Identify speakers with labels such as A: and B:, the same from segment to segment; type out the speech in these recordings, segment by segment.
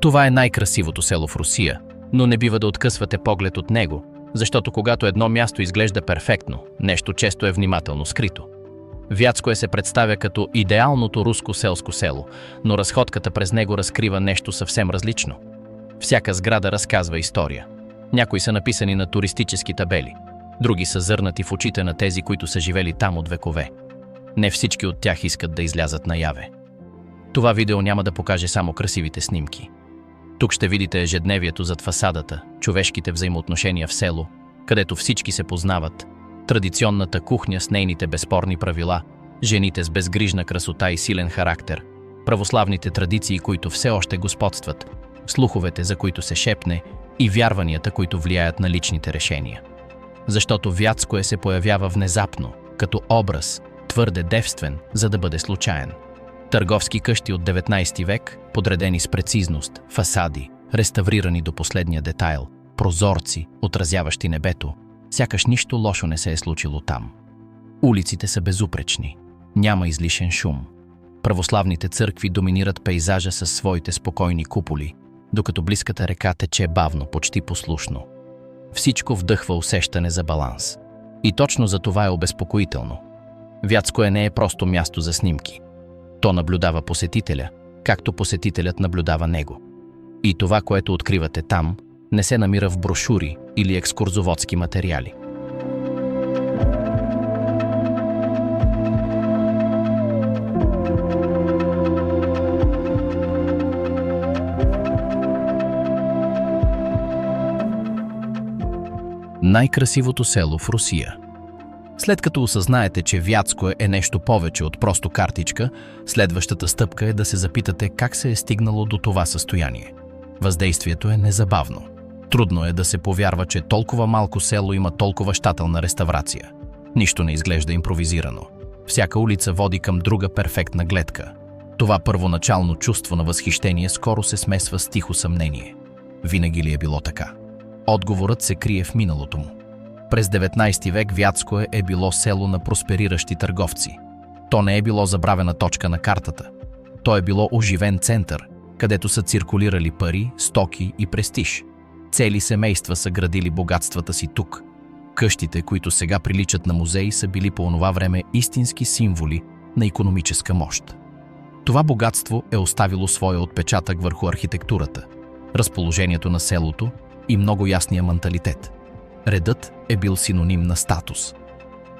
A: Това е най-красивото село в Русия, но не бива да откъсвате поглед от него, защото когато едно място изглежда перфектно, нещо често е внимателно скрито. Вятское се представя като идеалното руско селско село, но разходката през него разкрива нещо съвсем различно. Всяка сграда разказва история. Някои са написани на туристически табели, други са зърнати в очите на тези, които са живели там от векове. Не всички от тях искат да излязат наяве. Това видео няма да покаже само красивите снимки. Тук ще видите ежедневието зад фасадата, човешките взаимоотношения в село, където всички се познават, традиционната кухня с нейните безспорни правила, жените с безгрижна красота и силен характер, православните традиции, които все още господстват, слуховете, за които се шепне, и вярванията, които влияят на личните решения. Защото Вятское се появява внезапно, като образ, твърде девствен, за да бъде случайен. Търговски къщи от 19 век, подредени с прецизност, фасади, реставрирани до последния детайл, прозорци, отразяващи небето, сякаш нищо лошо не се е случило там. Улиците са безупречни, няма излишен шум. Православните църкви доминират пейзажа със своите спокойни куполи, докато близката река тече бавно, почти послушно. Всичко вдъхва усещане за баланс. И точно за това е обезпокоително. Вятское не е просто място за снимки. То наблюдава посетителя, както посетителят наблюдава него. И това, което откривате там, не се намира в брошури или екскурзоводски материали. Най-красивото село в Русия. След като осъзнаете, че Вятское е нещо повече от просто картичка, следващата стъпка е да се запитате как се е стигнало до това състояние. Въздействието е незабавно. Трудно е да се повярва, че толкова малко село има толкова щателна реставрация. Нищо не изглежда импровизирано. Всяка улица води към друга перфектна гледка. Това първоначално чувство на възхищение скоро се смесва с тихо съмнение. Винаги ли е било така? Отговорът се крие в миналото му. През 19 век Вятское е било село на проспериращи търговци. То не е било забравена точка на картата. То е било оживен център, където са циркулирали пари, стоки и престиж. Цели семейства са градили богатствата си тук. Къщите, които сега приличат на музеи, са били по онова време истински символи на икономическа мощ. Това богатство е оставило своя отпечатък върху архитектурата, разположението на селото и много ясния менталитет. Редът е бил синоним на статус.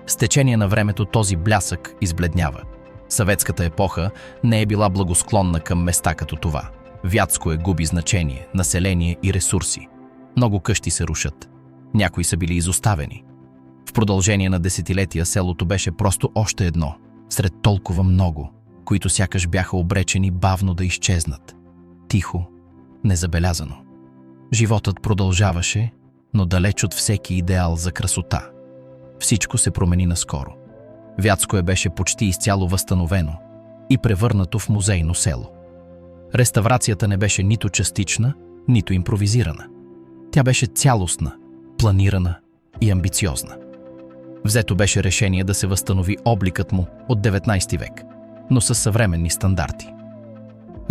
A: С течение на времето този блясък избледнява. Съветската епоха не е била благосклонна към места като това. Вятское губи значение, население и ресурси. Много къщи се рушат. Някои са били изоставени. В продължение на десетилетия селото беше просто още едно, сред толкова много, които сякаш бяха обречени бавно да изчезнат. Тихо, незабелязано. Животът продължаваше, но далеч от всеки идеал за красота. Всичко се промени наскоро. Вятское беше почти изцяло възстановено и превърнато в музейно село. Реставрацията не беше нито частична, нито импровизирана. Тя беше цялостна, планирана и амбициозна. Взето беше решение да се възстанови обликът му от 19 век, но със съвременни стандарти.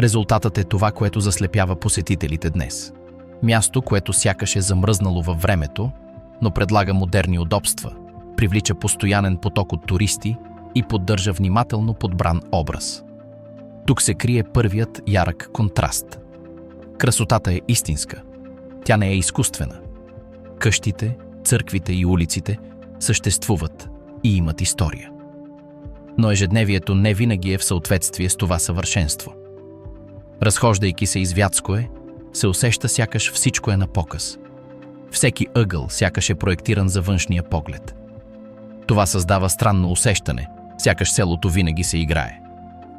A: Резултатът е това, което заслепява посетителите днес. Място, което сякаш е замръзнало във времето, но предлага модерни удобства, привлича постоянен поток от туристи и поддържа внимателно подбран образ. Тук се крие първият ярък контраст. Красотата е истинска. Тя не е изкуствена. Къщите, църквите и улиците съществуват и имат история. Но ежедневието не винаги е в съответствие с това съвършенство. Разхождайки се из Вятское, се усеща сякаш всичко е на показ. Всеки ъгъл сякаш е проектиран за външния поглед. Това създава странно усещане, сякаш селото винаги се играе.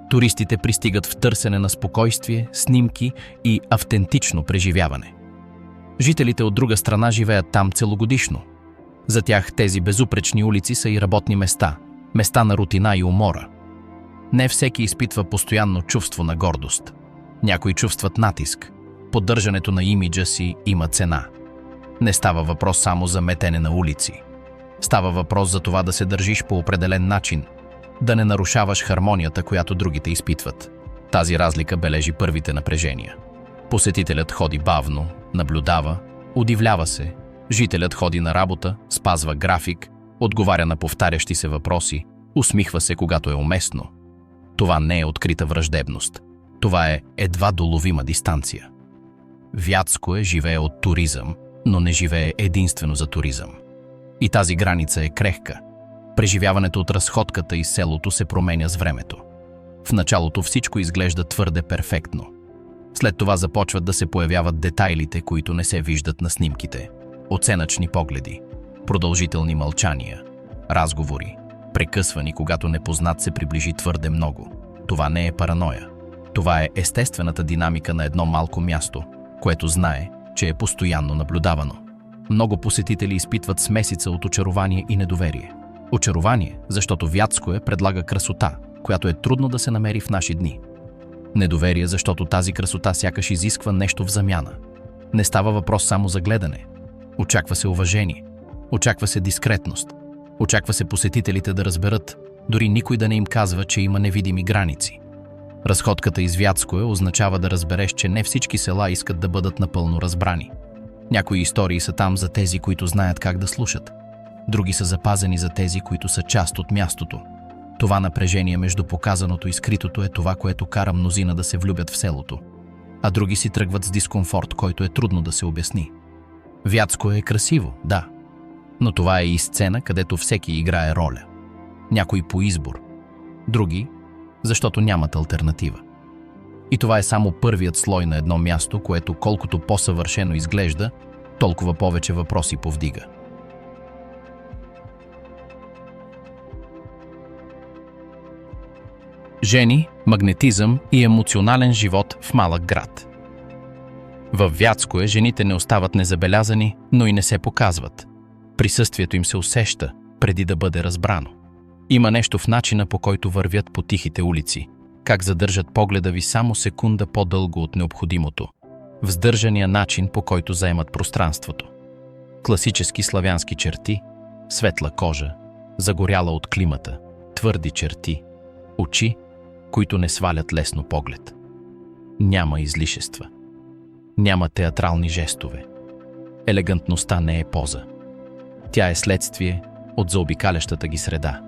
A: Туристите пристигат в търсене на спокойствие, снимки и автентично преживяване. Жителите от друга страна живеят там целогодишно. За тях тези безупречни улици са и работни места, места на рутина и умора. Не всеки изпитва постоянно чувство на гордост. Някои чувстват натиск. Поддържането на имиджа си има цена. Не става въпрос само за метене на улици. Става въпрос за това да се държиш по определен начин, да не нарушаваш хармонията, която другите изпитват. Тази разлика бележи първите напрежения. Посетителят ходи бавно, наблюдава, удивлява се. Жителят ходи на работа, спазва график, отговаря на повтарящи се въпроси, усмихва се, когато е уместно. Това не е открита враждебност. Това е едва доловима дистанция. Вятское живее от туризъм, но не живее единствено за туризъм. И тази граница е крехка. Преживяването от разходката из селото се променя с времето. В началото всичко изглежда твърде перфектно. След това започват да се появяват детайлите, които не се виждат на снимките. Оценъчни погледи, продължителни мълчания, разговори, прекъсвани, когато непознат се приближи твърде много. Това не е параноя. Това е естествената динамика на едно малко място, което знае, че е постоянно наблюдавано. Много посетители изпитват смесица от очарование и недоверие. Очарование, защото Вятское предлага красота, която е трудно да се намери в наши дни. Недоверие, защото тази красота сякаш изисква нещо в замяна. Не става въпрос само за гледане. Очаква се уважение. Очаква се дискретност. Очаква се посетителите да разберат, дори никой да не им казва, че има невидими граници. Разходката из Вятское означава да разбереш, че не всички села искат да бъдат напълно разбрани. Някои истории са там за тези, които знаят как да слушат. Други са запазени за тези, които са част от мястото. Това напрежение между показаното и скритото е това, което кара мнозина да се влюбят в селото. А други си тръгват с дискомфорт, който е трудно да се обясни. Вятское е красиво, да. Но това е и сцена, където всеки играе роля. Някой по избор. Други, защото нямат алтернатива. И това е само първият слой на едно място, което колкото по-съвършено изглежда, толкова повече въпроси повдига. Жени, магнетизъм и емоционален живот в малък град. Във Вятское жените не остават незабелязани, но и не се показват. Присъствието им се усеща, преди да бъде разбрано. Има нещо в начина, по който вървят по тихите улици, как задържат погледа ви само секунда по-дълго от необходимото, в сдържания начин, по който заемат пространството. Класически славянски черти, светла кожа, загоряла от климата, твърди черти, очи, които не свалят лесно поглед. Няма излишества. Няма театрални жестове. Елегантността не е поза. Тя е следствие от заобикалящата ги среда.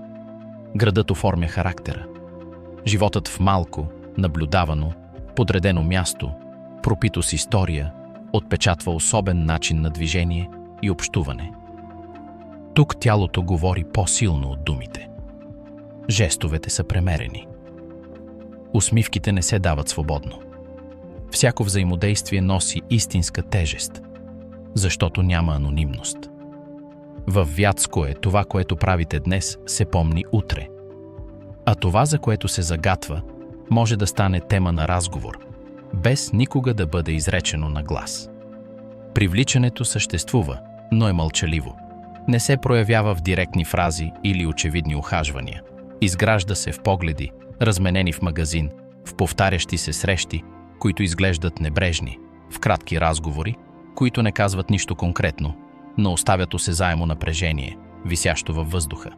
A: Градът оформя характера. Животът в малко, наблюдавано, подредено място, пропито с история, отпечатва особен начин на движение и общуване. Тук тялото говори по-силно от думите. Жестовете са премерени. Усмивките не се дават свободно. Всяко взаимодействие носи истинска тежест, защото няма анонимност. Във Вятское това, което правите днес, се помни утре. А това, за което се загатва, може да стане тема на разговор, без никога да бъде изречено на глас. Привличането съществува, но е мълчаливо. Не се проявява в директни фрази или очевидни ухажвания. Изгражда се в погледи, разменени в магазин, в повтарящи се срещи, които изглеждат небрежни, в кратки разговори, които не казват нищо конкретно, но оставят осезаемо напрежение, висящо във въздуха.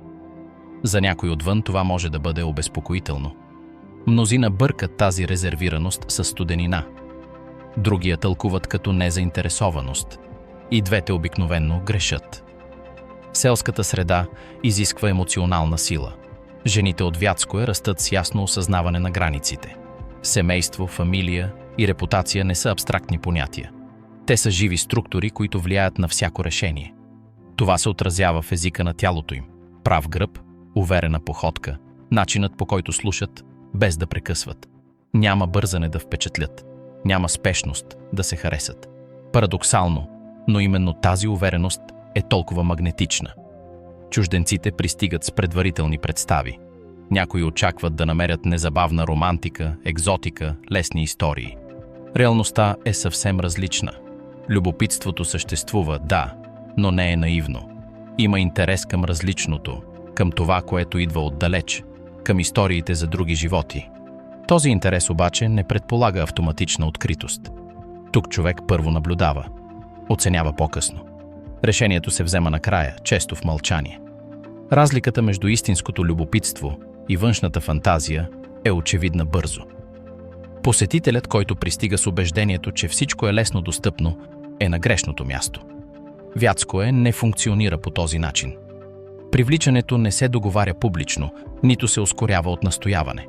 A: За някой отвън това може да бъде обезпокоително. Мнозина бъркат тази резервираност със студенина. Други я тълкуват като незаинтересованост. И двете обикновенно грешат. Селската среда изисква емоционална сила. Жените от Вятское растат с ясно осъзнаване на границите. Семейство, фамилия и репутация не са абстрактни понятия. Те са живи структури, които влияят на всяко решение. Това се отразява в езика на тялото им. Прав гръб, уверена походка, начинът, по който слушат, без да прекъсват. Няма бързане да впечатлят. Няма спешност да се харесат. Парадоксално, но именно тази увереност е толкова магнетична. Чужденците пристигат с предварителни представи. Някои очакват да намерят незабавна романтика, екзотика, лесни истории. Реалността е съвсем различна. Любопитството съществува, да, но не е наивно. Има интерес към различното, към това, което идва отдалеч, към историите за други животи. Този интерес обаче не предполага автоматична откритост. Тук човек първо наблюдава, оценява по-късно. Решението се взема накрая, често в мълчание. Разликата между истинското любопитство и външната фантазия е очевидна бързо. Посетителят, който пристига с убеждението, че всичко е лесно достъпно, е на грешното място. Вятское не функционира по този начин. Привличането не се договаря публично, нито се ускорява от настояване.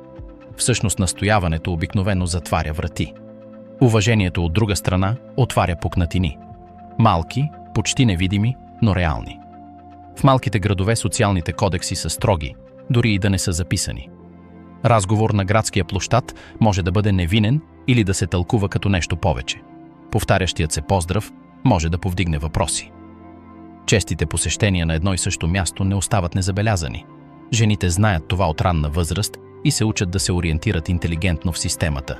A: Всъщност настояването обикновено затваря врати. Уважението от друга страна отваря пукнатини. Малки, почти невидими, но реални. В малките градове социалните кодекси са строги, дори и да не са записани. Разговор на градския площад може да бъде невинен или да се тълкува като нещо повече. Повтарящият се поздрав може да повдигне въпроси. Честите посещения на едно и също място не остават незабелязани. Жените знаят това от ранна възраст и се учат да се ориентират интелигентно в системата.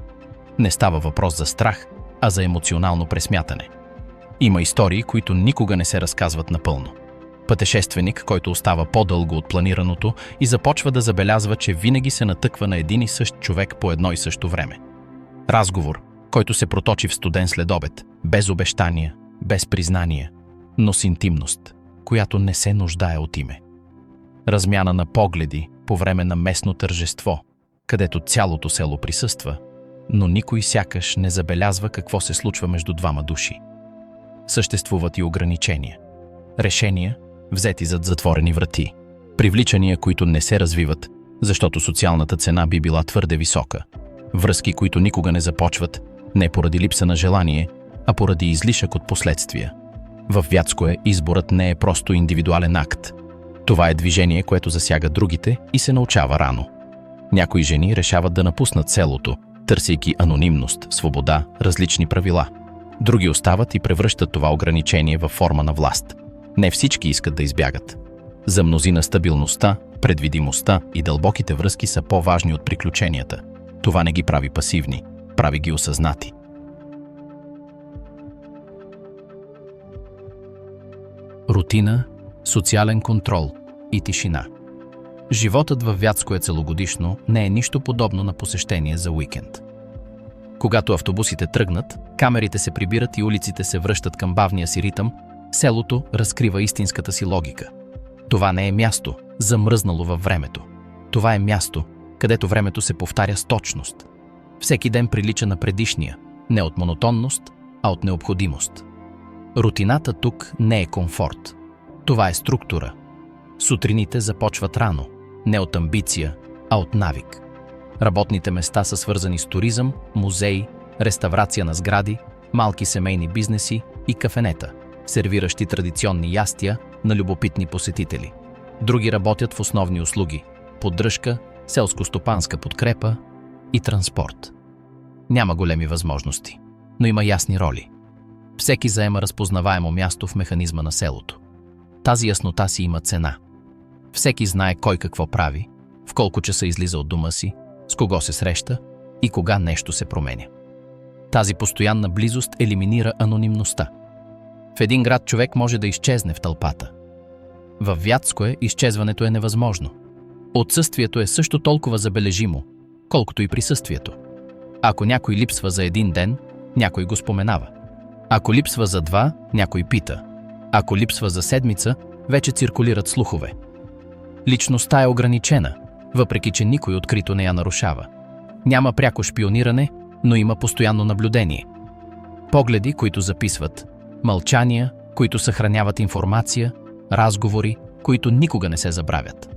A: Не става въпрос за страх, а за емоционално пресмятане. Има истории, които никога не се разказват напълно. Пътешественик, който остава по-дълго от планираното и започва да забелязва, че винаги се натъква на един и същ човек по едно и също време. Разговор, който се проточи в студен следобед, без обещания, без признания, но с интимност, която не се нуждае от име. Размяна на погледи по време на местно тържество, където цялото село присъства, но никой сякаш не забелязва какво се случва между двама души. Съществуват и ограничения. Решения, взети зад затворени врати. Привличания, които не се развиват, защото социалната цена би била твърде висока. Връзки, които никога не започват, не поради липса на желание, а поради излишък от последствия. В Вятское изборът не е просто индивидуален акт. Това е движение, което засяга другите и се научава рано. Някои жени решават да напуснат селото, търсейки анонимност, свобода, различни правила. Други остават и превръщат това ограничение във форма на власт. Не всички искат да избягат. За мнозина стабилността, предвидимостта и дълбоките връзки са по-важни от приключенията. Това не ги прави пасивни, прави ги осъзнати. Рутина, социален контрол и тишина. Животът във Вятское целогодишно не е нищо подобно на посещение за уикенд. Когато автобусите тръгнат, камерите се прибират и улиците се връщат към бавния си ритъм, селото разкрива истинската си логика. Това не е място, замръзнало във времето. Това е място, където времето се повтаря с точност. Всеки ден прилича на предишния, не от монотонност, а от необходимост. Рутината тук не е комфорт. Това е структура. Сутрините започват рано, не от амбиция, а от навик. Работните места са свързани с туризъм, музеи, реставрация на сгради, малки семейни бизнеси и кафенета, сервиращи традиционни ястия на любопитни посетители. Други работят в основни услуги – поддръжка, селско-стопанска подкрепа и транспорт. Няма големи възможности, но има ясни роли. Всеки заема разпознаваемо място в механизма на селото. Тази яснота си има цена. Всеки знае кой какво прави, в колко часа излиза от дома си, с кого се среща и кога нещо се променя. Тази постоянна близост елиминира анонимността. В един град човек може да изчезне в тълпата. Във Вятское изчезването е невъзможно. Отсъствието е също толкова забележимо, колкото и присъствието. Ако някой липсва за един ден, някой го споменава. Ако липсва за два, някой пита. Ако липсва за седмица, вече циркулират слухове. Личността е ограничена, въпреки че никой открито не я нарушава. Няма пряко шпиониране, но има постоянно наблюдение. Погледи, които записват, мълчания, които съхраняват информация, разговори, които никога не се забравят.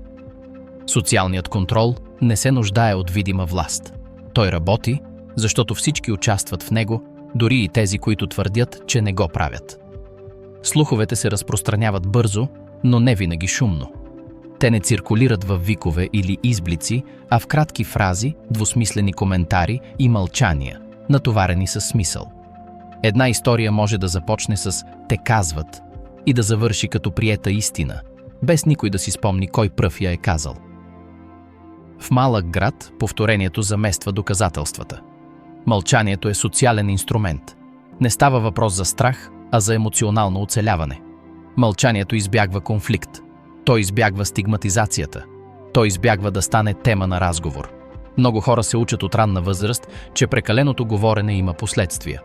A: Социалният контрол не се нуждае от видима власт. Той работи, защото всички участват в него, дори и тези, които твърдят, че не го правят. Слуховете се разпространяват бързо, но не винаги шумно. Те не циркулират във викове или изблици, а в кратки фрази, двусмислени коментари и мълчания, натоварени със смисъл. Една история може да започне с «те казват» и да завърши като приета истина, без никой да си спомни кой пръв я е казал. В малък град повторението замества доказателствата. Мълчанието е социален инструмент. Не става въпрос за страх, а за емоционално оцеляване. Мълчанието избягва конфликт. Той избягва стигматизацията. Той избягва да стане тема на разговор. Много хора се учат от ранна възраст, че прекаленото говорене има последствия.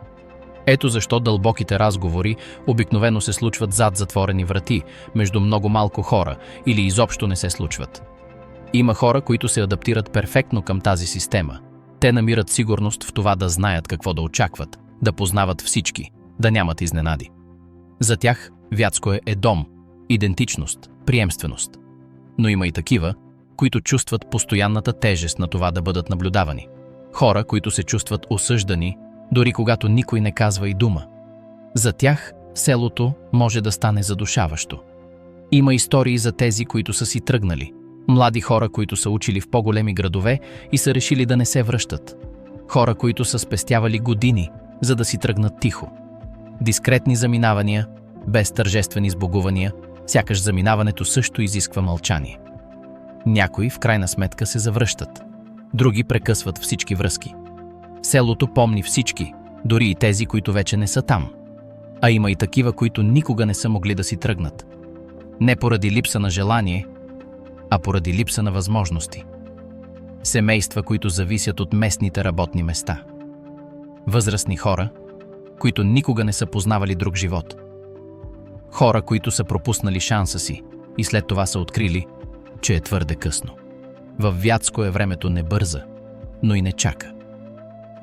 A: Ето защо дълбоките разговори обикновено се случват зад затворени врати, между много малко хора или изобщо не се случват. Има хора, които се адаптират перфектно към тази система. Те намират сигурност в това да знаят какво да очакват, да познават всички, да нямат изненади. За тях Вятское е дом, идентичност, приемственост. Но има и такива, които чувстват постоянната тежест на това да бъдат наблюдавани. Хора, които се чувстват осъждани, дори когато никой не казва и дума. За тях селото може да стане задушаващо. Има истории за тези, които са си тръгнали. Млади хора, които са учили в по-големи градове и са решили да не се връщат. Хора, които са спестявали години, за да си тръгнат тихо. Дискретни заминавания, без тържествени сбогувания, сякаш заминаването също изисква мълчание. Някои в крайна сметка се завръщат. Други прекъсват всички връзки. Селото помни всички, дори и тези, които вече не са там. А има и такива, които никога не са могли да си тръгнат. Не поради липса на желание, а поради липса на възможности. Семейства, които зависят от местните работни места. Възрастни хора, които никога не са познавали друг живот. Хора, които са пропуснали шанса си и след това са открили, че е твърде късно. Във Вятское времето не бърза, но и не чака.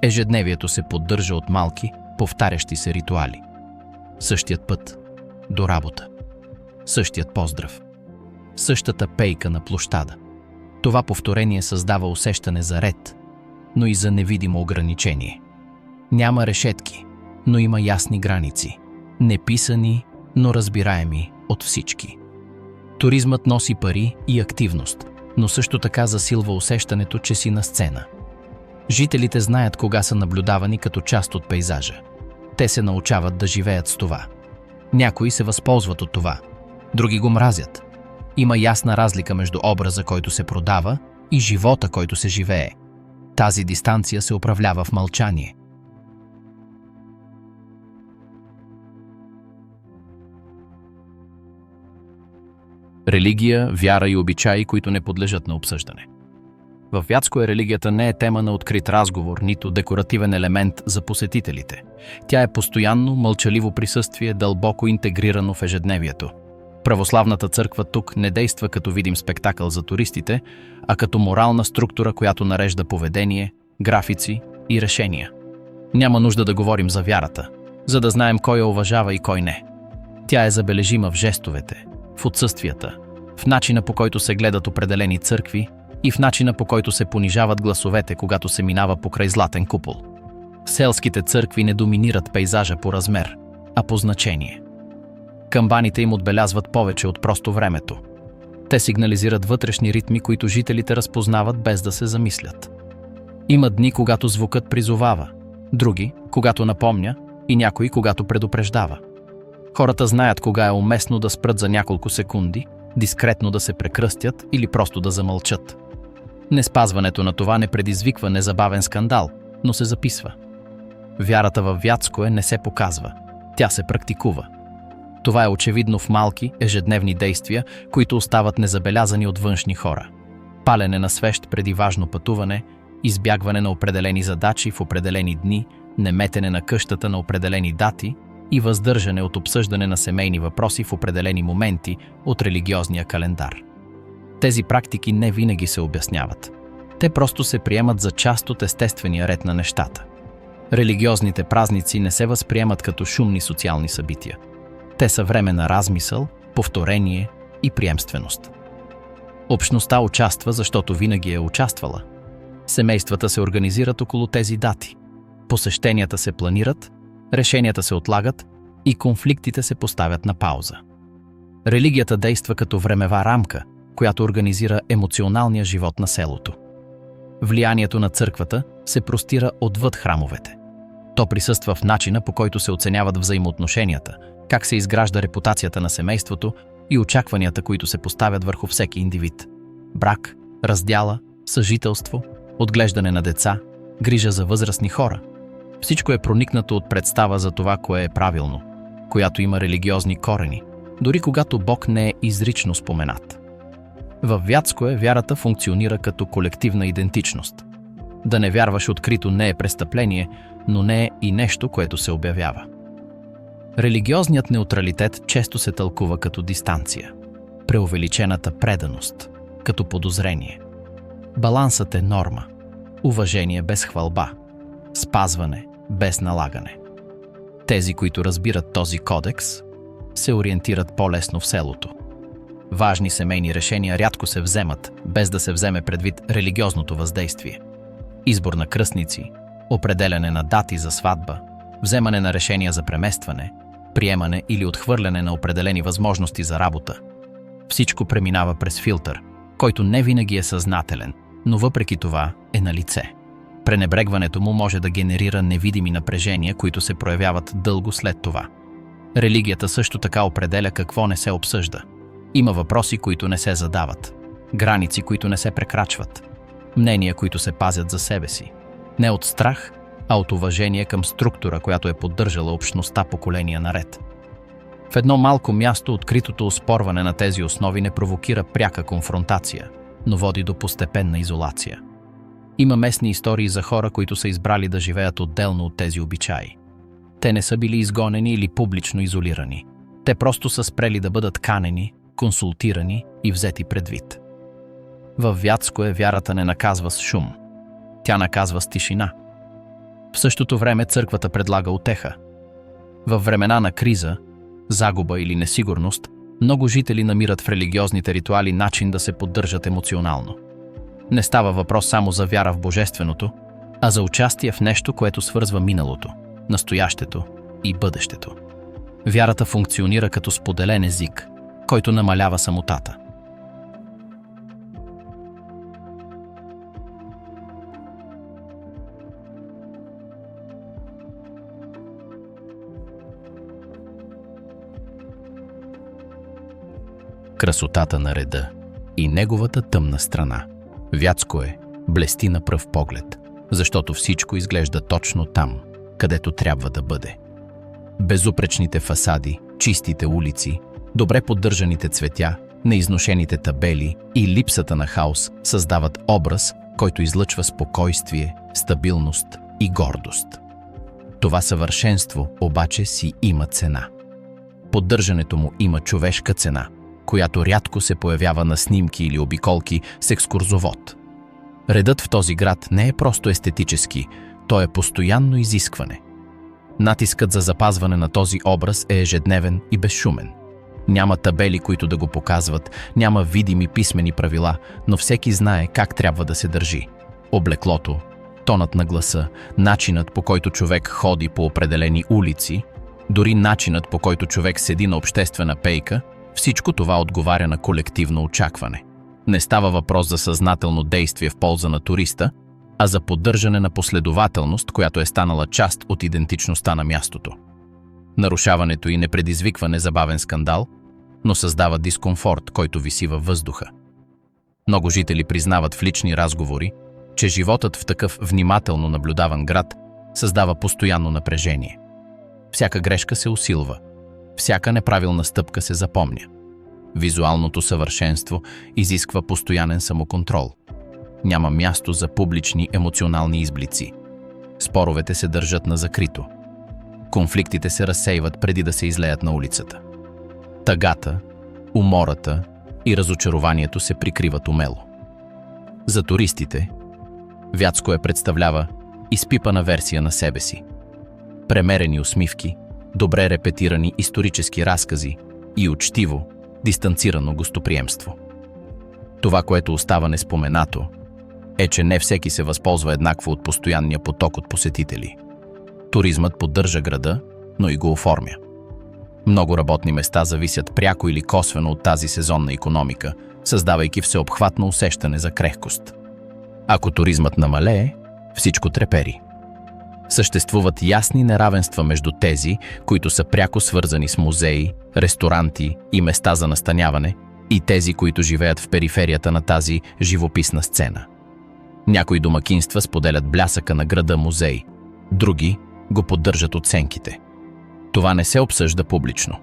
A: Ежедневието се поддържа от малки, повтарящи се ритуали. Същият път до работа. Същият поздрав. Същата пейка на площада. Това повторение създава усещане за ред, но и за невидимо ограничение. Няма решетки, но има ясни граници. Неписани, но разбираеми от всички. Туризмът носи пари и активност, но също така засилва усещането, че си на сцена. Жителите знаят кога са наблюдавани като част от пейзажа. Те се научават да живеят с това. Някои се възползват от това, други го мразят. Има ясна разлика между образа, който се продава, и живота, който се живее. Тази дистанция се управлява в мълчание. Религия, вяра и обичаи, които не подлежат на обсъждане. В Вятское религията не е тема на открит разговор, нито декоративен елемент за посетителите. Тя е постоянно, мълчаливо присъствие, дълбоко интегрирано в ежедневието. Православната църква тук не действа като видим спектакъл за туристите, а като морална структура, която нарежда поведение, графици и решения. Няма нужда да говорим за вярата, за да знаем кой я уважава и кой не. Тя е забележима в жестовете, в отсъствията, в начина по който се гледат определени църкви и в начина по който се понижават гласовете, когато се минава покрай златен купол. Селските църкви не доминират пейзажа по размер, а по значение. Камбаните им отбелязват повече от просто времето. Те сигнализират вътрешни ритми, които жителите разпознават без да се замислят. Има дни, когато звукът призовава, други, когато напомня и някои, когато предупреждава. Хората знаят кога е уместно да спрат за няколко секунди, дискретно да се прекръстят или просто да замълчат. Неспазването на това не предизвиква незабавен скандал, но се записва. Вярата във Вятское не се показва, тя се практикува. Това е очевидно в малки, ежедневни действия, които остават незабелязани от външни хора. Палене на свещ преди важно пътуване, избягване на определени задачи в определени дни, неметене на къщата на определени дати и въздържане от обсъждане на семейни въпроси в определени моменти от религиозния календар. Тези практики не винаги се обясняват. Те просто се приемат за част от естествения ред на нещата. Религиозните празници не се възприемат като шумни социални събития. Те са време на размисъл, повторение и приемственост. Общността участва, защото винаги е участвала. Семействата се организират около тези дати. Посещенията се планират, решенията се отлагат и конфликтите се поставят на пауза. Религията действа като времева рамка, която организира емоционалния живот на селото. Влиянието на църквата се простира отвъд храмовете. То присъства в начина, по който се оценяват взаимоотношенията, как се изгражда репутацията на семейството и очакванията, които се поставят върху всеки индивид. Брак, раздяла, съжителство, отглеждане на деца, грижа за възрастни хора. Всичко е проникнато от представа за това, кое е правилно, която има религиозни корени, дори когато Бог не е изрично споменат. Във Вятское вярата функционира като колективна идентичност. Да не вярваш открито не е престъпление, но не е и нещо, което се обявява. Религиозният неутралитет често се тълкува като дистанция, преувеличената преданост, като подозрение. Балансът е норма. уважение без хвалба, спазване без налагане. Тези, които разбират този кодекс, се ориентират по-лесно в селото. Важни семейни решения рядко се вземат, без да се вземе предвид религиозното въздействие. Избор на кръстници, определяне на дати за сватба, вземане на решения за преместване, приемане или отхвърляне на определени възможности за работа. Всичко преминава през филтър, който не винаги е съзнателен, но въпреки това е на лице. Пренебрегването му може да генерира невидими напрежения, които се проявяват дълго след това. Религията също така определя какво не се обсъжда. Има въпроси, които не се задават, граници, които не се прекрачват, мнения, които се пазят за себе си. Не от страх, а от уважение към структура, която е поддържала общността поколения наред. В едно малко място откритото оспорване на тези основи не провокира пряка конфронтация, но води до постепенна изолация. Има местни истории за хора, които са избрали да живеят отделно от тези обичаи. Те не са били изгонени или публично изолирани. Те просто са спрели да бъдат канени, консултирани и взети предвид. Във Вятское вярата не наказва с шум. Тя наказва с тишина. В същото време църквата предлага утеха. Във времена на криза, загуба или несигурност, много жители намират в религиозните ритуали начин да се поддържат емоционално. Не става въпрос само за вяра в божественото, а за участие в нещо, което свързва миналото, настоящето и бъдещето. Вярата функционира като споделен език, който намалява самотата. Красотата на реда и неговата тъмна страна. Вятское блести на пръв поглед, защото всичко изглежда точно там, където трябва да бъде. Безупречните фасади, чистите улици, добре поддържаните цветя, неизношените табели и липсата на хаос създават образ, който излъчва спокойствие, стабилност и гордост. Това съвършенство обаче си има цена. Поддържането му има човешка цена, която рядко се появява на снимки или обиколки с екскурзовод. Редът в този град не е просто естетически, то е постоянно изискване. Натискът за запазване на този образ е ежедневен и безшумен. Няма табели, които да го показват, няма видими писмени правила, но всеки знае как трябва да се държи. Облеклото, тонът на гласа, начинът, по който човек ходи по определени улици, дори начинът, по който човек седи на обществена пейка, всичко това отговаря на колективно очакване. Не става въпрос за съзнателно действие в полза на туриста, а за поддържане на последователност, която е станала част от идентичността на мястото. Нарушаването й не предизвиква незабавен скандал, но създава дискомфорт, който виси във въздуха. Много жители признават в лични разговори, че животът в такъв внимателно наблюдаван град създава постоянно напрежение. Всяка грешка се усилва, всяка неправилна стъпка се запомня. Визуалното съвършенство изисква постоянен самоконтрол. Няма място за публични емоционални изблици. Споровете се държат на закрито. Конфликтите се разсейват преди да се излеят на улицата. Тъгата, умората и разочарованието се прикриват умело. За туристите, Вятское представлява изпипана версия на себе си. Премерени усмивки, добре репетирани исторически разкази и учтиво, дистанцирано гостоприемство. Това, което остава неспоменато, е, че не всеки се възползва еднакво от постоянния поток от посетители. Туризмът поддържа града, но и го оформя. Много работни места зависят пряко или косвено от тази сезонна икономика, създавайки всеобхватно усещане за крехкост. Ако туризмът намалее, всичко трепери. Съществуват ясни неравенства между тези, които са пряко свързани с музеи, ресторанти и места за настаняване, и тези, които живеят в периферията на тази живописна сцена. Някои домакинства споделят блясъка на града музей, други го поддържат оценките. Това не се обсъжда публично.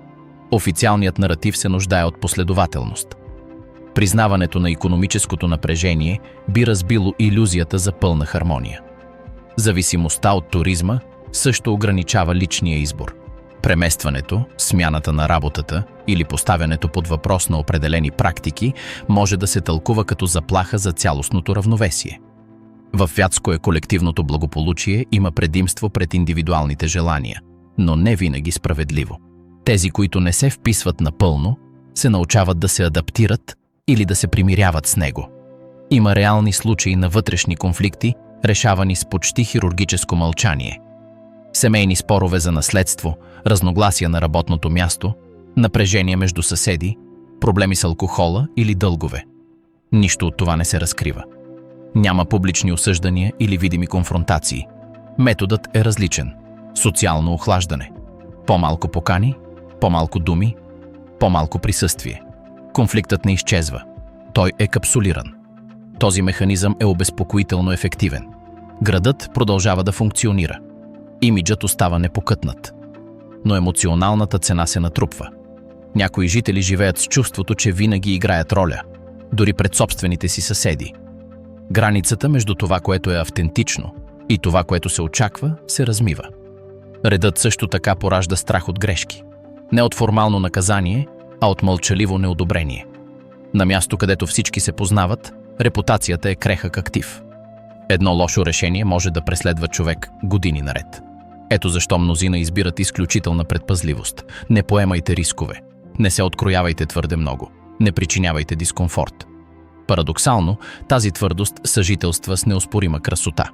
A: Официалният наратив се нуждае от последователност. Признаването на икономическото напрежение би разбило илюзията за пълна хармония. Зависимостта от туризма също ограничава личния избор. Преместването, смяната на работата или поставянето под въпрос на определени практики може да се тълкува като заплаха за цялостното равновесие. В Вятское колективното благополучие има предимство пред индивидуалните желания, но не винаги справедливо. Тези, които не се вписват напълно, се научават да се адаптират или да се примиряват с него. Има реални случаи на вътрешни конфликти, решавани с почти хирургическо мълчание. Семейни спорове за наследство, разногласия на работното място, напрежение между съседи, проблеми с алкохола или дългове. Нищо от това не се разкрива. Няма публични осъждания или видими конфронтации. Методът е различен. Социално охлаждане. По-малко покани, по-малко думи, по-малко присъствие. Конфликтът не изчезва. Той е капсулиран. Този механизъм е обезпокоително ефективен. Градът продължава да функционира. Имиджът остава непокътнат. Но емоционалната цена се натрупва. Някои жители живеят с чувството, че винаги играят роля, дори пред собствените си съседи. Границата между това, което е автентично, и това, което се очаква, се размива. Редът също така поражда страх от грешки. Не от формално наказание, а от мълчаливо неодобрение. На място, където всички се познават, репутацията е крехък актив. Едно лошо решение може да преследва човек години наред. Ето защо мнозина избират изключителна предпазливост. Не поемайте рискове. Не се откроявайте твърде много. Не причинявайте дискомфорт. Парадоксално, тази твърдост съжителства с неоспорима красота.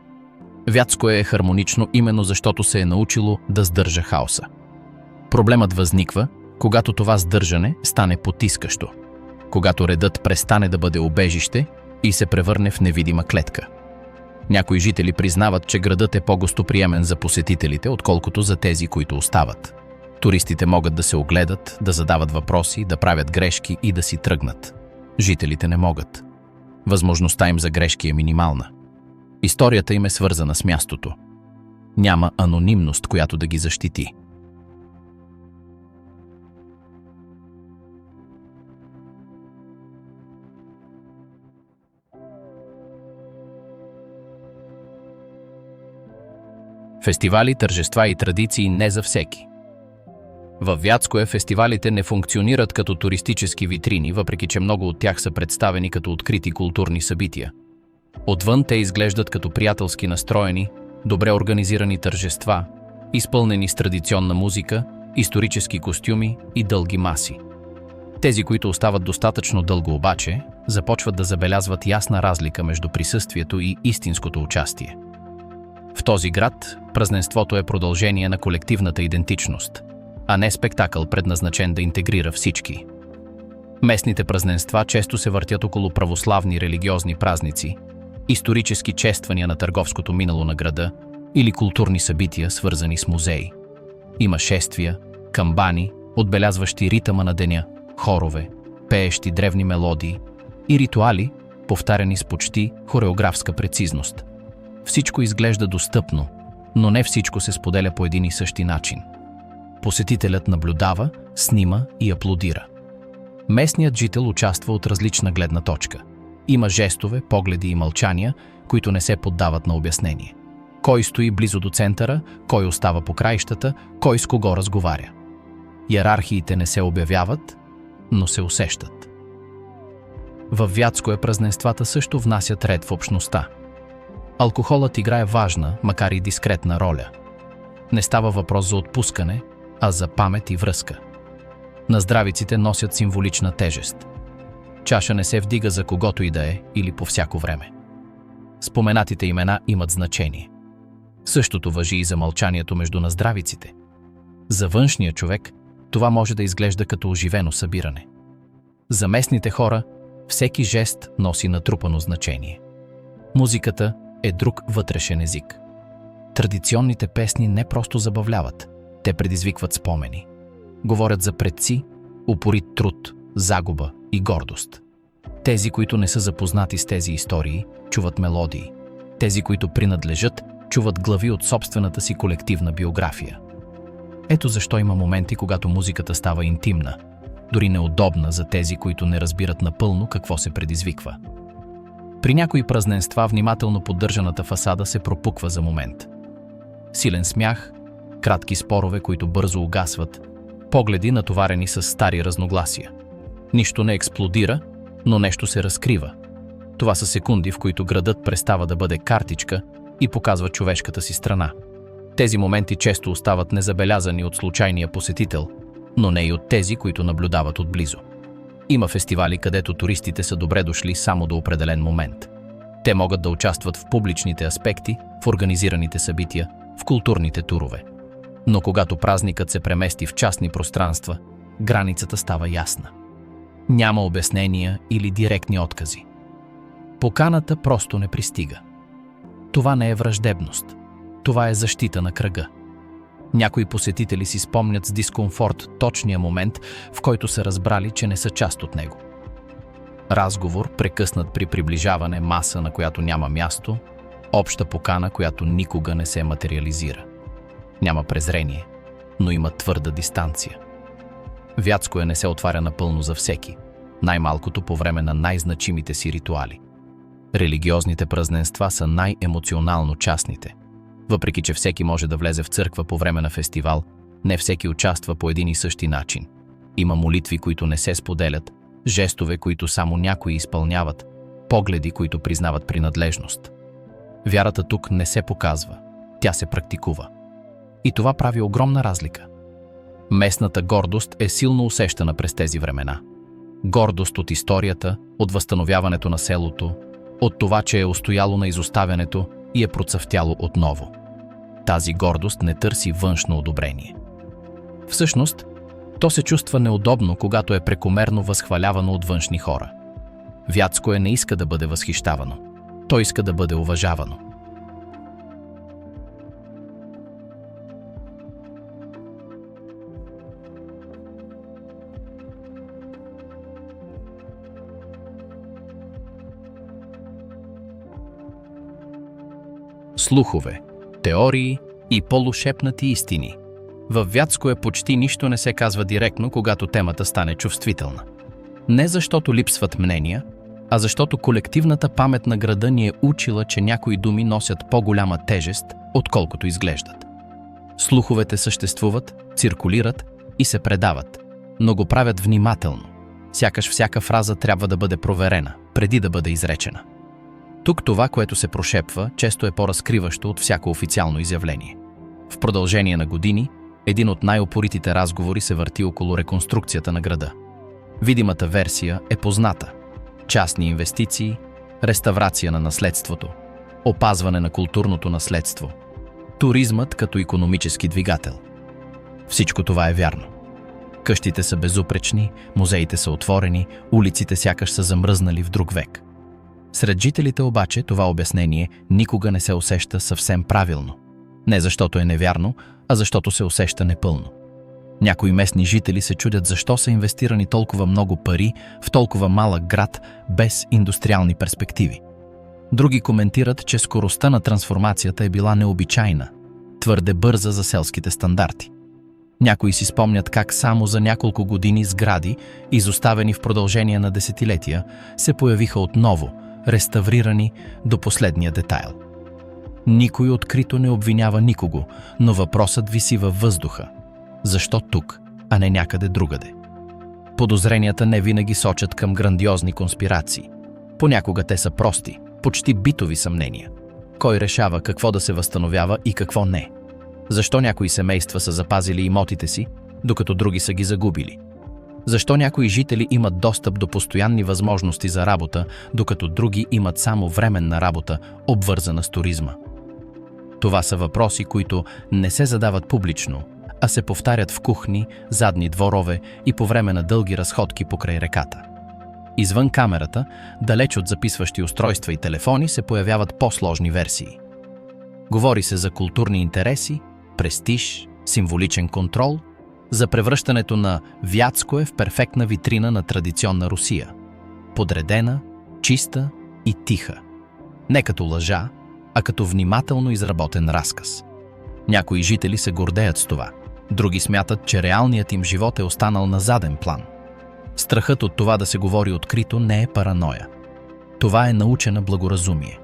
A: Вятско е хармонично именно защото се е научило да сдържа хаоса. Проблемът възниква, когато това сдържане стане потискащо. Когато редът престане да бъде убежище и се превърне в невидима клетка. Някои жители признават, че градът е по-гостоприемен за посетителите, отколкото за тези, които остават. Туристите могат да се огледат, да задават въпроси, да правят грешки и да си тръгнат. Жителите не могат. Възможността им за грешки е минимална. Историята им е свързана с мястото. Няма анонимност, която да ги защити. Фестивали, тържества и традиции не за всеки. Във Вятское фестивалите не функционират като туристически витрини, въпреки че много от тях са представени като открити културни събития. Отвън те изглеждат като приятелски настроени, добре организирани тържества, изпълнени с традиционна музика, исторически костюми и дълги маси. Тези, които остават достатъчно дълго обаче, започват да забелязват ясна разлика между присъствието и истинското участие. В този град празненството е продължение на колективната идентичност, а не спектакъл, предназначен да интегрира всички. Местните празненства често се въртят около православни религиозни празници, исторически чествания на търговското минало на града или културни събития, свързани с музеи. Има шествия, камбани, отбелязващи ритъма на деня, хорове, пеещи древни мелодии и ритуали, повтаряни с почти хореографска прецизност. Всичко изглежда достъпно, но не всичко се споделя по един и същи начин. Посетителят наблюдава, снима и аплодира. Местният жител участва от различна гледна точка. Има жестове, погледи и мълчания, които не се поддават на обяснение. Кой стои близо до центъра, кой остава по краищата, кой с кого разговаря. Йерархиите не се обявяват, но се усещат. Във Вятское празненствата също внасят ред в общността. Алкохолът играе важна, макар и дискретна роля. Не става въпрос за отпускане, а за памет и връзка. Наздравиците носят символична тежест. Чаша не се вдига за когото и да е или по всяко време. Споменатите имена имат значение. Същото важи и за мълчанието между наздравиците. За външния човек това може да изглежда като оживено събиране. За местните хора всеки жест носи натрупано значение. Музиката е друг вътрешен език. Традиционните песни не просто забавляват, те предизвикват спомени. Говорят за предци, упорит труд, загуба и гордост. Тези, които не са запознати с тези истории, чуват мелодии. Тези, които принадлежат, чуват глави от собствената си колективна биография. Ето защо има моменти, когато музиката става интимна, дори неудобна за тези, които не разбират напълно какво се предизвиква. При някои празненства внимателно поддържаната фасада се пропуква за момент. Силен смях, кратки спорове, които бързо угасват, погледи натоварени с стари разногласия. Нищо не експлодира, но нещо се разкрива. Това са секунди, в които градът престава да бъде картичка и показва човешката си страна. Тези моменти често остават незабелязани от случайния посетител, но не и от тези, които наблюдават отблизо. Има фестивали, където туристите са добре дошли само до определен момент. Те могат да участват в публичните аспекти, в организираните събития, в културните турове. Но когато празникът се премести в частни пространства, границата става ясна. Няма обяснения или директни откази. Поканата просто не пристига. Това не е враждебност. Това е защита на кръга. Някои посетители си спомнят с дискомфорт точния момент, в който са разбрали, че не са част от него. Разговор, прекъснат при приближаване, маса, на която няма място, обща покана, която никога не се материализира. Няма презрение, но има твърда дистанция. Вятское не се отваря напълно за всеки, най-малкото по време на най-значимите си ритуали. Религиозните празненства са най-емоционално частните. Въпреки че всеки може да влезе в църква по време на фестивал, не всеки участва по един и същи начин. Има молитви, които не се споделят, жестове, които само някои изпълняват, погледи, които признават принадлежност. Вярата тук не се показва, тя се практикува. И това прави огромна разлика. Местната гордост е силно усещана през тези времена. Гордост от историята, от възстановяването на селото, от това, че е устояло на изоставянето и е процъфтяло отново. Тази гордост не търси външно одобрение. Всъщност, то се чувства неудобно, когато е прекомерно възхвалявано от външни хора. Вятское не иска да бъде възхищавано. То иска да бъде уважавано. Слухове, теории и полушепнати истини. Във Вятское почти нищо не се казва директно, когато темата стане чувствителна. Не защото липсват мнения, а защото колективната памет на града ни е учила, че някои думи носят по-голяма тежест, отколкото изглеждат. Слуховете съществуват, циркулират и се предават, но го правят внимателно. Сякаш всяка фраза трябва да бъде проверена, преди да бъде изречена. Тук това, което се прошепва, често е по-разкриващо от всяко официално изявление. В продължение на години, един от най-упоритите разговори се върти около реконструкцията на града. Видимата версия е позната. Частни инвестиции, реставрация на наследството, опазване на културното наследство, туризмът като икономически двигател. Всичко това е вярно. Къщите са безупречни, музеите са отворени, улиците сякаш са замръзнали в друг век. Сред жителите обаче това обяснение никога не се усеща съвсем правилно. Не защото е невярно, а защото се усеща непълно. Някои местни жители се чудят защо са инвестирани толкова много пари в толкова малък град без индустриални перспективи. Други коментират, че скоростта на трансформацията е била необичайна, твърде бърза за селските стандарти. Някои си спомнят как само за няколко години сгради, изоставени в продължение на десетилетия, се появиха отново, реставрирани до последния детайл. Никой открито не обвинява никого, но въпросът виси във въздуха. Защо тук, а не някъде другаде? Подозренията не винаги сочат към грандиозни конспирации. Понякога те са прости, почти битови съмнения. Кой решава какво да се възстановява и какво не? Защо някои семейства са запазили имотите си, докато други са ги загубили? Защо някои жители имат достъп до постоянни възможности за работа, докато други имат само временна работа, обвързана с туризма? Това са въпроси, които не се задават публично, а се повтарят в кухни, задни дворове и по време на дълги разходки покрай реката. Извън камерата, далеч от записващи устройства и телефони, се появяват по-сложни версии. Говори се за културни интереси, престиж, символичен контрол, за превръщането на Вятское в перфектна витрина на традиционна Русия. Подредена, чиста и тиха. Не като лъжа, а като внимателно изработен разказ. Някои жители се гордеят с това. Други смятат, че реалният им живот е останал на заден план. Страхът от това да се говори открито не е параноя. Това е научена благоразумие.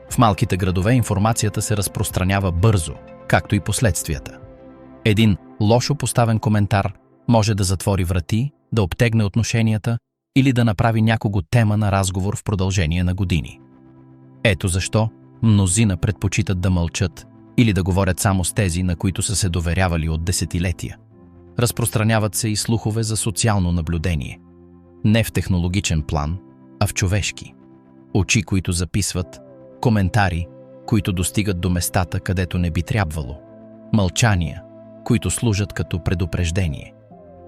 A: В малките градове информацията се разпространява бързо, както и последствията. Един лошо поставен коментар може да затвори врати, да обтегне отношенията или да направи някого тема на разговор в продължение на години. Ето защо мнозина предпочитат да мълчат или да говорят само с тези, на които са се доверявали от десетилетия. Разпространяват се и слухове за социално наблюдение. Не в технологичен план, а в човешки. Очи, които записват, коментари, които достигат до местата, където не би трябвало. Мълчания, които служат като предупреждение.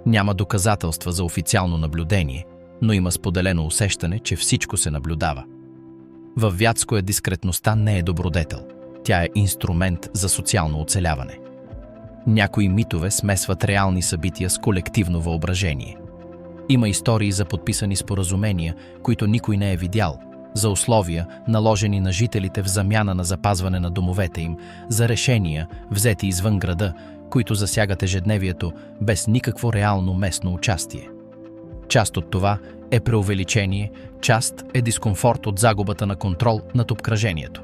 A: Няма доказателства за официално наблюдение, но има споделено усещане, че всичко се наблюдава. Във Вятско дискретността не е добродетел. Тя е инструмент за социално оцеляване. Някои митове смесват реални събития с колективно въображение. Има истории за подписани споразумения, които никой не е видял, за условия, наложени на жителите в замяна на запазване на домовете им, за решения, взети извън града, които засягат ежедневието без никакво реално местно участие. Част от това е преувеличение, част е дискомфорт от загубата на контрол над обкръжението.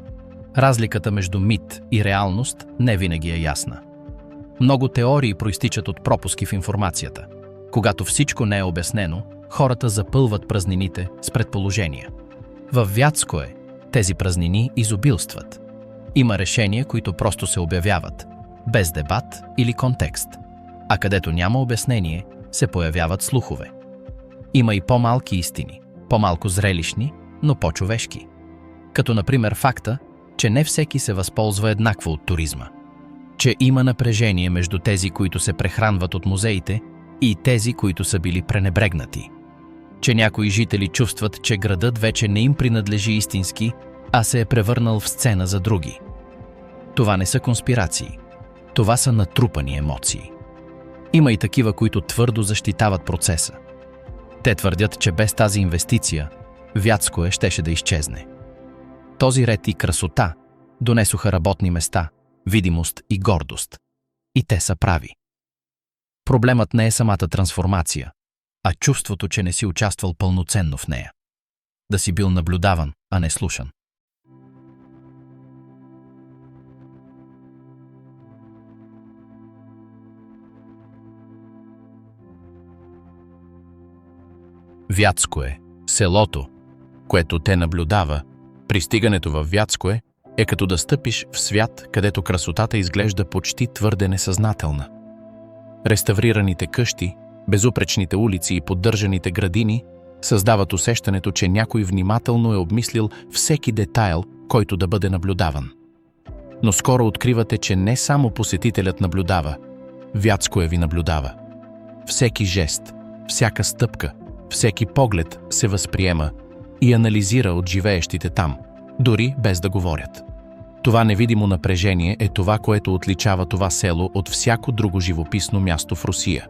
A: Разликата между мит и реалност не винаги е ясна. Много теории проистичат от пропуски в информацията. Когато всичко не е обяснено, хората запълват празнините с предположения. Във Вятско тези празнини изобилстват. Има решения, които просто се обявяват, без дебат или контекст. А където няма обяснение, се появяват слухове. Има и по-малки истини, по-малко зрелищни, но по-човешки. Като например факта, че не всеки се възползва еднакво от туризма. Че има напрежение между тези, които се прехранват от музеите, и тези, които са били пренебрегнати. Че някои жители чувстват, че градът вече не им принадлежи истински, а се е превърнал в сцена за други. Това не са конспирации. Това са натрупани емоции. Има и такива, които твърдо защитават процеса. Те твърдят, че без тази инвестиция Вятско щеше да изчезне. Този ред и красота донесоха работни места, видимост и гордост. И те са прави. Проблемът не е самата трансформация, а чувството, че не си участвал пълноценно в нея. Да си бил наблюдаван, а не слушан. Вятско селото, което те наблюдава. Пристигането във Вятско е като да стъпиш в свят, където красотата изглежда почти твърде несъзнателна. Реставрираните къщи, безупречните улици и поддържаните градини създават усещането, че някой внимателно е обмислил всеки детайл, който да бъде наблюдаван. Но скоро откривате, че не само посетителят наблюдава, Вятско ви наблюдава. Всеки жест, всяка стъпка, всеки поглед се възприема и анализира от живеещите там, дори без да говорят. Това невидимо напрежение е това, което отличава това село от всяко друго живописно място в Русия.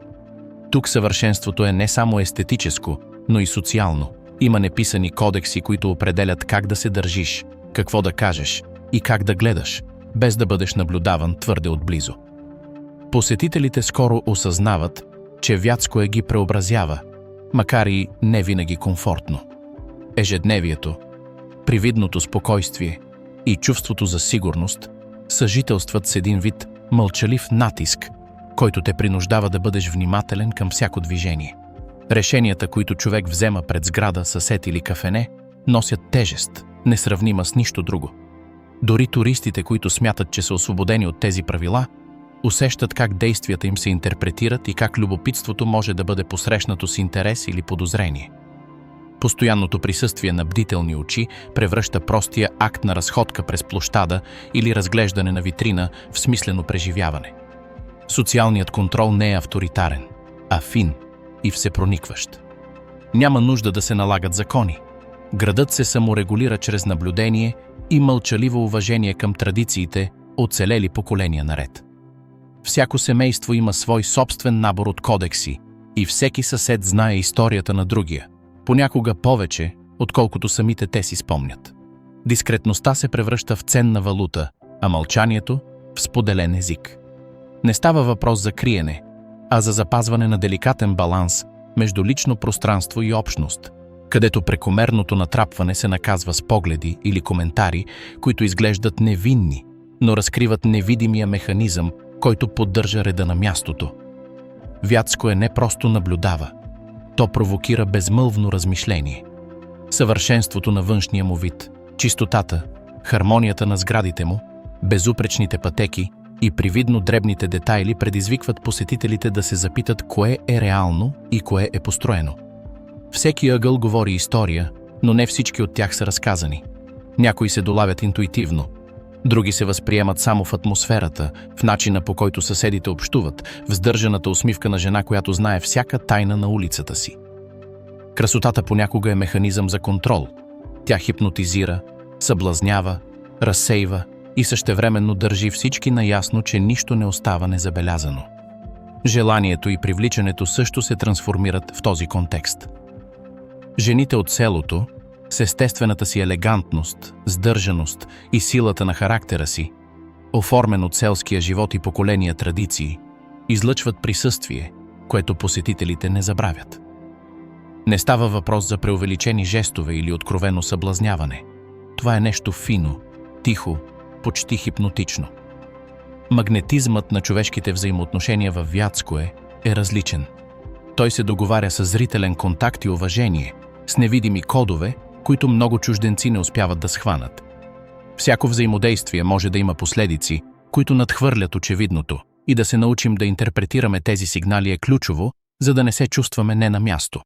A: Тук съвършенството е не само естетическо, но и социално. Има неписани кодекси, които определят как да се държиш, какво да кажеш и как да гледаш, без да бъдеш наблюдаван твърде отблизо. Посетителите скоро осъзнават, че Вятско ги преобразява, макар и не винаги комфортно. Ежедневието, привидното спокойствие и чувството за сигурност съжителстват с един вид мълчалив натиск, който те принуждава да бъдеш внимателен към всяко движение. Решенията, които човек взема пред сграда, съсед или кафене, носят тежест, несравнима с нищо друго. Дори туристите, които смятат, че са освободени от тези правила, усещат как действията им се интерпретират и как любопитството може да бъде посрещнато с интерес или подозрение. Постоянното присъствие на бдителни очи превръща простия акт на разходка през площада или разглеждане на витрина в смислено преживяване. Социалният контрол не е авторитарен, а фин и всепроникващ. Няма нужда да се налагат закони. Градът се саморегулира чрез наблюдение и мълчаливо уважение към традициите, оцелели поколения наред. Всяко семейство има свой собствен набор от кодекси и всеки съсед знае историята на другия, понякога повече, отколкото самите те си спомнят. Дискретността се превръща в ценна валута, а мълчанието – в споделен език. Не става въпрос за криене, а за запазване на деликатен баланс между лично пространство и общност, където прекомерното натрапване се наказва с погледи или коментари, които изглеждат невинни, но разкриват невидимия механизъм, който поддържа реда на мястото. Вятско не просто наблюдава, то провокира безмълвно размишление. Съвършенството на външния му вид, чистотата, хармонията на сградите му, безупречните пътеки и привидно дребните детайли предизвикват посетителите да се запитат кое е реално и кое е построено. Всеки ъгъл говори история, но не всички от тях са разказани. Някои се долавят интуитивно, други се възприемат само в атмосферата, в начина по който съседите общуват, в сдържаната усмивка на жена, която знае всяка тайна на улицата си. Красотата понякога е механизъм за контрол. Тя хипнотизира, съблазнява, разсейва и същевременно държи всички наясно, че нищо не остава незабелязано. Желанието и привличането също се трансформират в този контекст. Жените от селото, с естествената си елегантност, сдържаност и силата на характера си, оформен от селския живот и поколения традиции, излъчват присъствие, което посетителите не забравят. Не става въпрос за преувеличени жестове или откровено съблазняване. Това е нещо фино, тихо, почти хипнотично. Магнетизмът на човешките взаимоотношения във Вятское е различен. Той се договаря с зрителен контакт и уважение, с невидими кодове, които много чужденци не успяват да схванат. Всяко взаимодействие може да има последици, които надхвърлят очевидното, и да се научим да интерпретираме тези сигнали е ключово, за да не се чувстваме не на място.